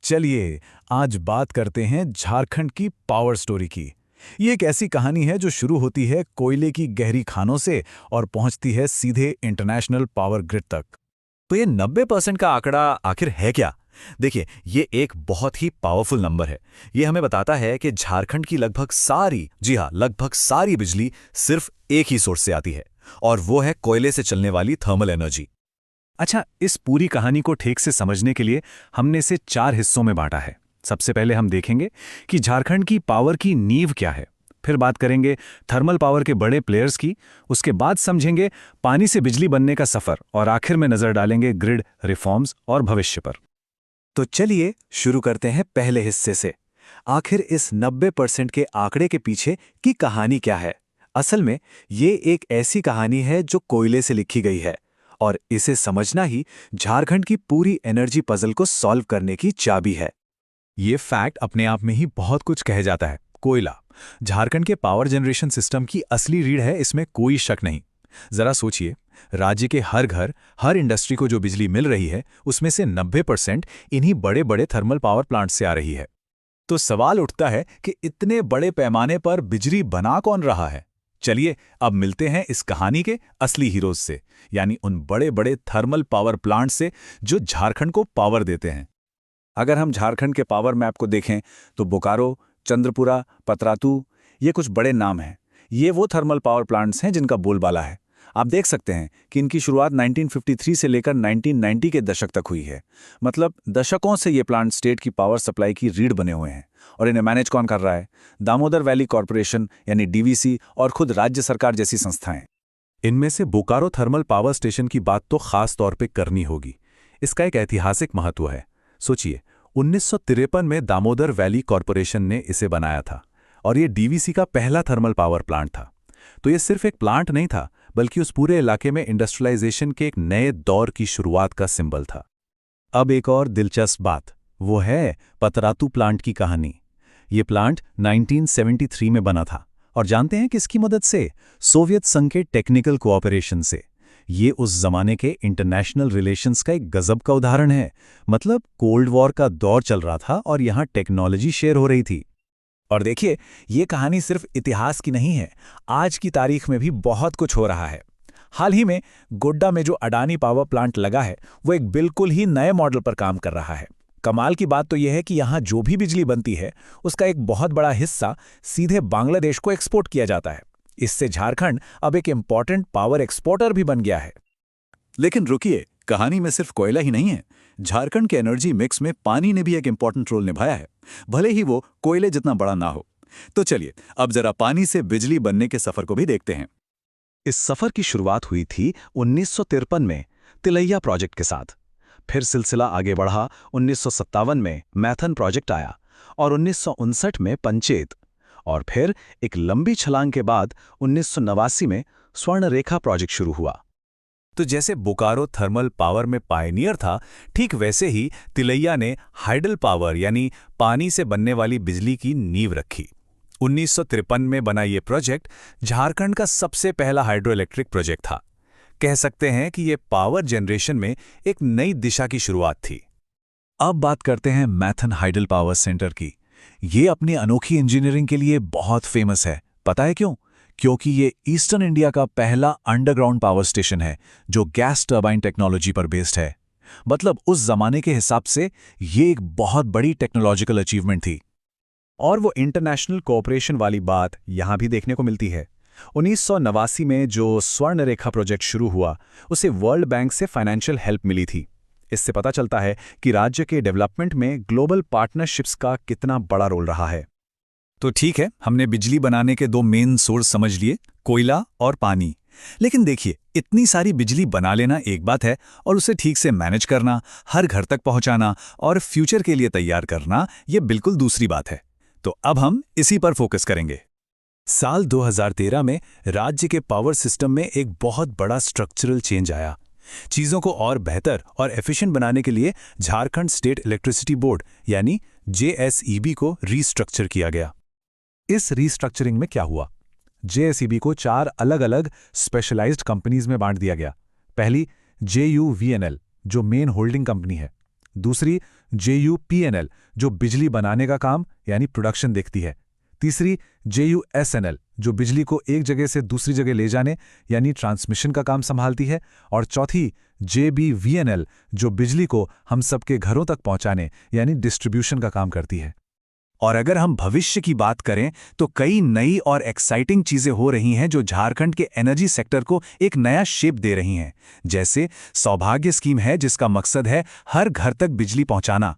चलिए आज बात करते हैं झारखंड की पावर स्टोरी की। ये एक ऐसी कहानी है जो शुरू होती है कोयले की गहरी खानों से और पहुंचती है सीधे इंटरनेशनल पावर ग्रिड तक। तो ये 90% का आंकड़ा आखिर है क्या? देखिए, ये एक बहुत ही पावरफुल नंबर है। ये हमें बताता है कि झारखंड की लगभग सारी, जी हाँ, लगभग सारी बिजली सिर्फ एक ही सोर्स से आती है, और वो है कोयले से चलने वाली थर्मल एनर्जी। अच्छा, इस पूरी कहानी को ठीक से समझने के लिए हमने इसे 4 हिस्सों में बांटा है। सबसे पहले हम देखेंगे कि झारखंड की पावर की नींव क्या है। फिर बात करेंगे थर्मल पावर के बड़े प्लेयर्स की। उसके बाद समझेंगे पानी से बिजली बनने का सफर, और आखिर में नजर डालेंगे ग्रिड रिफॉर्म्स और भविष्य पर। तो चलिए शुरू करते हैं पहले हिस्से से। आखिर इस 90% के आंकड़े के पीछे की कहानी क्या है? असल में ये एक ऐसी कहानी है जो कोयले से लिखी गई है, और इसे समझना ही झारखंड की पूरी एनर्जी पजल को सॉल्व करने की चाबी है। ये फैक्ट अपने आप में ही बहुत कुछ कह जाता है। कोयला झारखंड के पावर जनरेशन सिस्टम की असली रीढ़ है, इसमें कोई शक नहीं। जरा सोचिए, राज्य के हर घर, हर इंडस्ट्री को जो बिजली मिल रही है, उसमें से 90% इन्हीं बड़े बड़े थर्मल पावर प्लांट से आ रही है। तो सवाल उठता है कि इतने बड़े पैमाने पर बिजली बना कौन रहा है? चलिए अब मिलते हैं इस कहानी के असली हीरोज से, यानी उन बड़े बड़े थर्मल पावर प्लांट से जो झारखंड को पावर देते हैं। अगर हम झारखंड के पावर मैप को देखें तो बोकारो, चंद्रपुरा, पतरातू, ये कुछ बड़े नाम हैं। ये वो थर्मल पावर प्लांट्स हैं जिनका बोलबाला है। आप देख सकते हैं कि इनकी शुरुआत 1953 से लेकर 1990 के दशक तक हुई है। मतलब दशकों से ये प्लांट स्टेट की पावर सप्लाई की रीढ़ बने हुए हैं। और इन्हें मैनेज कौन कर रहा है? दामोदर वैली कॉरपोरेशन यानी डीवीसी और खुद राज्य सरकार जैसी संस्थाएं। इनमें से बोकारो थर्मल पावर स्टेशन की बात तो खास तौर पे करनी होगी। इसका एक ऐतिहासिक महत्व है। सोचिए, 1953 में दामोदर वैली कॉरपोरेशन ने इसे बनाया था, और ये डीवीसी का पहला थर्मल पावर प्लांट था। तो ये सिर्फ एक प्लांट नहीं था, बल्कि उस पूरे इलाके में इंडस्ट्रियलाइजेशन के एक नए दौर की शुरुआत का सिंबल था। अब एक और दिलचस्प बात, वो है पतरातू प्लांट की कहानी। ये प्लांट 1973 में बना था, और जानते हैं किसकी मदद से? सोवियत संघ के टेक्निकल कोऑपरेशन से। ये उस जमाने के इंटरनेशनल रिलेशंस का एक गजब का उदाहरण है। मतलब कोल्ड वॉर का दौर चल रहा था और यहाँ टेक्नोलॉजी शेयर हो रही थी। और देखिए, ये कहानी सिर्फ इतिहास की नहीं है, आज की तारीख में भी बहुत कुछ हो रहा है। हाल ही में गोड्डा में जो अडानी पावर प्लांट लगा है, वो एक बिल्कुल ही नए मॉडल पर काम कर रहा है। कमाल की बात तो यह है कि यहाँ जो भी बिजली बनती है, उसका एक बहुत बड़ा हिस्सा सीधे बांग्लादेश को एक्सपोर्ट किया जाता है। इससे झारखंड अब एक इम्पॉर्टेंट पावर एक्सपोर्टर भी बन गया है। लेकिन रुकिए, कहानी में सिर्फ कोयला ही नहीं है। झारखंड के एनर्जी मिक्स में पानी ने भी एक इम्पॉर्टेंट रोल निभाया है, भले ही वो कोयले जितना बड़ा ना हो। तो चलिए अब जरा पानी से बिजली बनने के सफर को भी देखते हैं। इस सफर की शुरुआत हुई थी 1953 में तिलैया प्रोजेक्ट के साथ। फिर सिलसिला आगे बढ़ा, 1957 में मैथन प्रोजेक्ट आया, और 1959 में पंचेत, और फिर एक लंबी छलांग के बाद 1989 में स्वर्णरेखा प्रोजेक्ट शुरू हुआ। तो जैसे बोकारो थर्मल पावर में पायनियर था, ठीक वैसे ही तिलैया ने हाइडल पावर यानी पानी से बनने वाली बिजली की नींव रखी। 1953 में बना ये प्रोजेक्ट झारखंड का सबसे पहला हाइड्रो इलेक्ट्रिक प्रोजेक्ट था। कह सकते हैं कि ये पावर जनरेशन में एक नई दिशा की शुरुआत थी। अब बात करते हैं मैथन हाइडल पावर सेंटर की। ये अपनी अनोखी इंजीनियरिंग के लिए बहुत फेमस है। पता है क्यों? क्योंकि ये ईस्टर्न इंडिया का पहला अंडरग्राउंड पावर स्टेशन है जो गैस टर्बाइन टेक्नोलॉजी पर बेस्ड है। मतलब उस जमाने के हिसाब से ये एक बहुत बड़ी टेक्नोलॉजिकल अचीवमेंट थी। और वो इंटरनेशनल कोऑपरेशन वाली बात यहां भी देखने को मिलती है। 1989 में जो स्वर्णरेखा प्रोजेक्ट शुरू हुआ, उसे वर्ल्ड बैंक से फाइनेंशियल हेल्प मिली थी। इससे पता चलता है कि राज्य के डेवलपमेंट में ग्लोबल पार्टनरशिप्स का कितना बड़ा रोल रहा है। तो ठीक है, हमने बिजली बनाने के 2 मेन सोर्स समझ लिए, कोयला और पानी। लेकिन देखिए, इतनी सारी बिजली बना लेना एक बात है, और उसे ठीक से मैनेज करना, हर घर तक पहुंचाना और फ्यूचर के लिए तैयार करना, ये बिल्कुल दूसरी बात है। तो अब हम इसी पर फोकस करेंगे। साल 2013 में राज्य के पावर सिस्टम में एक बहुत बड़ा स्ट्रक्चरल चेंज आया। चीज़ों को और बेहतर और एफिशिएंट बनाने के लिए झारखंड स्टेट इलेक्ट्रिसिटी बोर्ड यानी जेएसईबी को रीस्ट्रक्चर किया गया। इस रीस्ट्रक्चरिंग में क्या हुआ? जेएसईबी को 4 अलग अलग स्पेशलाइज्ड कंपनीज में बांट दिया गया। पहली JUVNL, जो मेन होल्डिंग कंपनी है। दूसरी JUPNL जो बिजली बनाने का काम यानी प्रोडक्शन देखती है। तीसरी JUSNL जो बिजली को एक जगह से दूसरी जगह ले जाने यानी ट्रांसमिशन का काम संभालती है। और चौथी JBVNL जो बिजली को हम सबके घरों तक पहुंचाने यानी डिस्ट्रीब्यूशन का काम करती है। और अगर हम भविष्य की बात करें तो कई नई और एक्साइटिंग चीजें हो रही हैं जो झारखंड के एनर्जी सेक्टर को एक नया शेप दे रही हैं। जैसे सौभाग्य स्कीम है जिसका मकसद है हर घर तक बिजली पहुंचाना।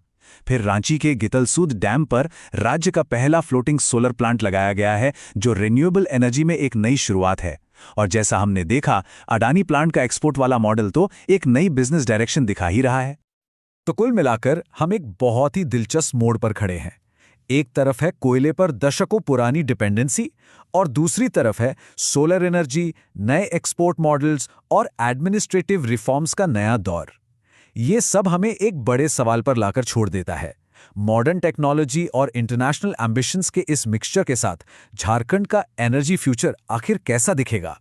फिर रांची के गितलसूद डैम पर राज्य का पहला फ्लोटिंग सोलर प्लांट लगाया गया है जो रिन्यूएबल एनर्जी में एक नई शुरुआत है। और जैसा हमने देखा, अडानी प्लांट का एक्सपोर्ट वाला मॉडल तो एक नई बिजनेस डायरेक्शन दिखा ही रहा है। तो कुल मिलाकर हम एक बहुत ही दिलचस्प मोड़ पर खड़े हैं। एक तरफ है कोयले पर दशकों पुरानी डिपेंडेंसी और दूसरी तरफ है सोलर एनर्जी, नए एक्सपोर्ट मॉडल्स और एडमिनिस्ट्रेटिव रिफॉर्म्स का नया दौर। ये सब हमें एक बड़े सवाल पर लाकर छोड़ देता है। मॉडर्न टेक्नोलॉजी और इंटरनेशनल एम्बिशंस के इस मिक्सचर के साथ झारखंड का एनर्जी फ्यूचर आखिर कैसा दिखेगा?